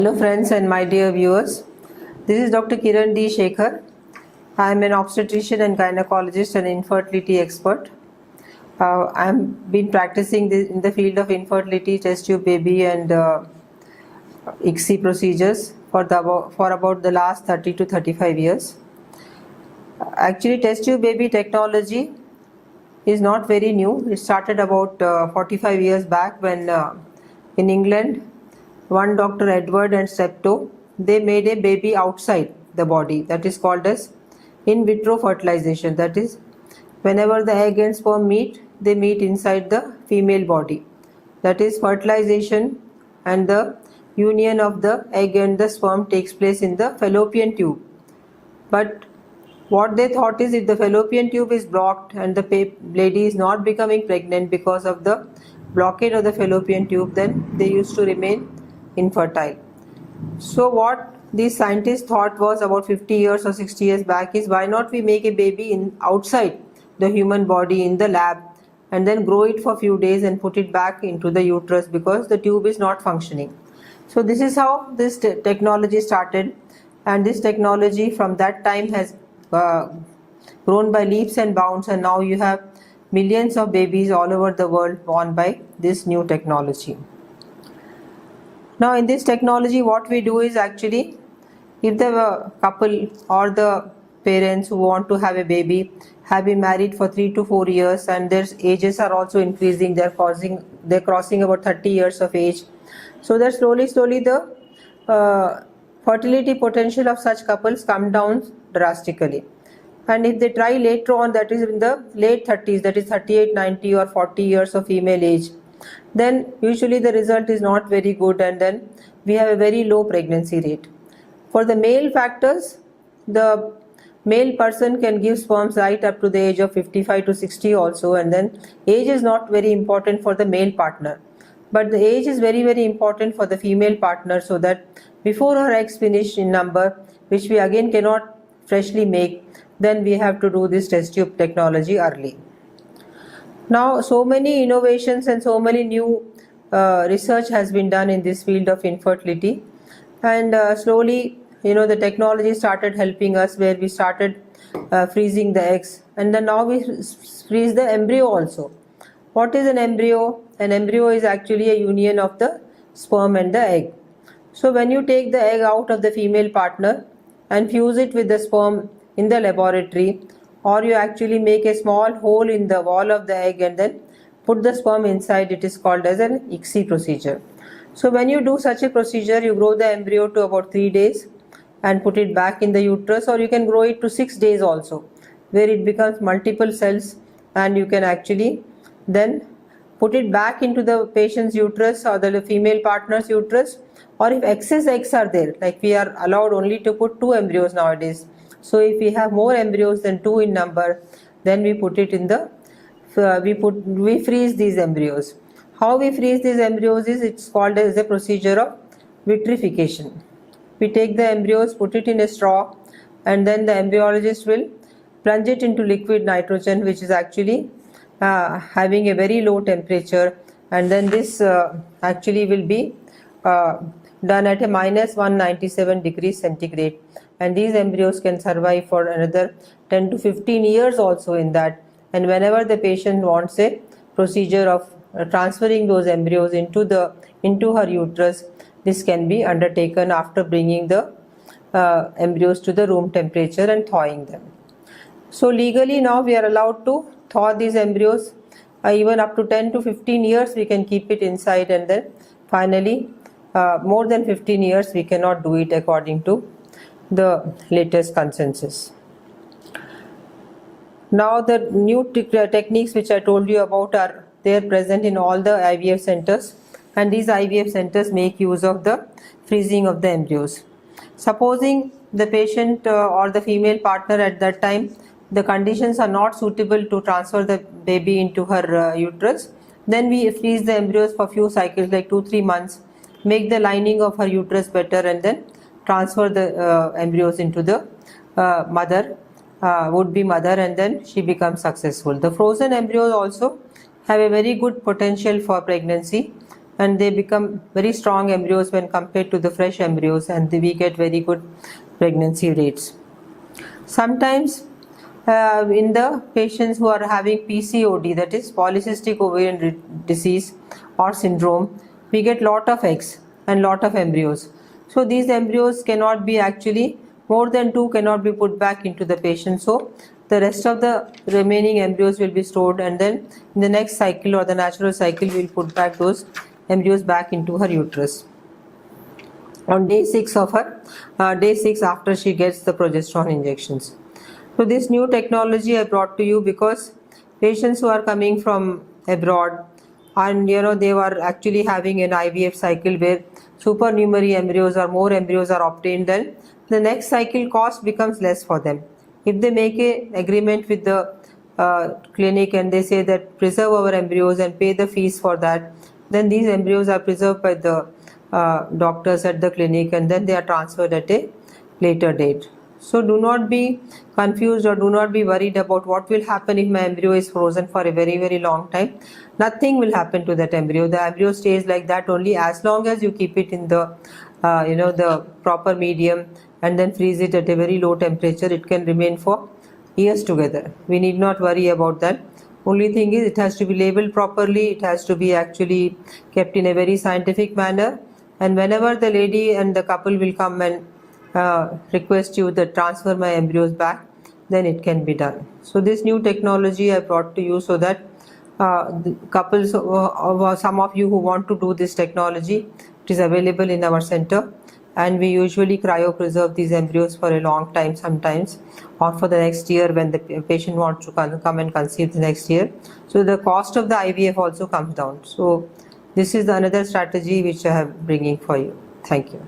Hello friends and my dear viewers, this is Dr. Kiran D. Shekhar. I am an obstetrician and gynecologist and infertility expert. I have been practicing in the field of infertility, test tube baby and ICSI procedures for about the last 30 to 35 years. Actually, test tube baby technology is not very new. It started about 45 years back when in England, one Dr. Edward and Steptoe, they made a baby outside the body. That is called as in vitro fertilization. That is, whenever the egg and sperm meet, they meet inside the female body. That is, fertilization and the union of the egg and the sperm takes place in the fallopian tube. But what they thought is, if the fallopian tube is blocked and the lady is not becoming pregnant because of the blockade of the fallopian tube, then they used to remain infertile. So what these scientists thought was about 50 years or 60 years back is, why not we make a baby outside the human body in the lab and then grow it for a few days and put it back into the uterus because the tube is not functioning. So this is how this technology started, and this technology from that time has grown by leaps and bounds, and now you have millions of babies all over the world born by this new technology. Now in this technology, what we do is, actually, if the couple or the parents who want to have a baby have been married for 3 to 4 years and their ages are also increasing, they're crossing about 30 years of age, so that slowly the fertility potential of such couples come down drastically. And if they try later on, that is in the late 30s, that is 38, 90 or 40 years of female age, then usually the result is not very good, and then we have a very low pregnancy rate. For the male factors, the male person can give sperms right up to the age of 55 to 60 also, and then age is not very important for the male partner, but the age is very, very important for the female partner, so that before her eggs finish in number, which we again cannot freshly make, then we have to do this test tube technology early. Now, so many innovations and so many new research has been done in this field of infertility, and slowly, the technology started helping us, where we started freezing the eggs, and then now we freeze the embryo also. What is an embryo? An embryo is actually a union of the sperm and the egg. So when you take the egg out of the female partner and fuse it with the sperm in the laboratory, or you actually make a small hole in the wall of the egg and then put the sperm inside, it is called as an ICSI procedure. So when you do such a procedure, you grow the embryo to about 3 days and put it back in the uterus, or you can grow it to 6 days also, where it becomes multiple cells, and you can actually then put it back into the patient's uterus or the female partner's uterus. Or if excess eggs are there, like we are allowed only to put 2 embryos nowadays, so if we have more embryos than 2 in number, then we put it in the we freeze these embryos. How we freeze these embryos is, it's called as a procedure of vitrification. We take the embryos, put it in a straw, and then the embryologist will plunge it into liquid nitrogen, which is actually having a very low temperature, and then this actually will be done at a minus 197 degrees centigrade, and these embryos can survive for another 10 to 15 years also in that. And whenever the patient wants a procedure of transferring those embryos into her uterus, this can be undertaken after bringing the embryos to the room temperature and thawing them. So legally now we are allowed to thaw these embryos even up to 10 to 15 years we can keep it inside, and then finally more than 15 years we cannot do it according to the latest consensus. Now the new techniques which I told you about are there present in all the IVF centers, and these IVF centers make use of the freezing of the embryos. Supposing the patient or the female partner at that time, the conditions are not suitable to transfer the baby into her uterus, then we freeze the embryos for few cycles, like 2-3 months, make the lining of her uterus better, and then transfer the embryos into the would-be mother, and then she becomes successful. The frozen embryos also have a very good potential for pregnancy, and they become very strong embryos when compared to the fresh embryos, and we get very good pregnancy rates. Sometimes in the patients who are having PCOD, that is polycystic ovarian disease or syndrome, we get lot of eggs and lot of embryos. So these embryos cannot be actually, more than 2 cannot be put back into the patient. So the rest of the remaining embryos will be stored, and then in the next cycle or the natural cycle we will put back those embryos back into her uterus on day 6 of her day 6 after she gets the progesterone injections. So this new technology I brought to you because patients who are coming from abroad, and they were actually having an IVF cycle where supernumerary embryos or more embryos are obtained, then the next cycle cost becomes less for them. If they make an agreement with the clinic and they say that preserve our embryos and pay the fees for that, then these embryos are preserved by the doctors at the clinic, and then they are transferred at a later date. So do not be confused or do not be worried about what will happen if my embryo is frozen for a very, very long time. Nothing will happen to that embryo. The embryo stays like that only as long as you keep it in the the proper medium and then freeze it at a very low temperature. It can remain for years together. We need not worry about that. Only thing is it has to be labeled properly. It has to be actually kept in a very scientific manner. And whenever the lady and the couple will come and request you to transfer my embryos back, then it can be done. So this new technology I brought to you so that the couples, some of you who want to do this technology, it is available in our center, and we usually cryopreserve these embryos for a long time sometimes, or for the next year when the patient wants to come and conceive the next year. So the cost of the IVF also comes down. So this is another strategy which I am bringing for you. Thank you.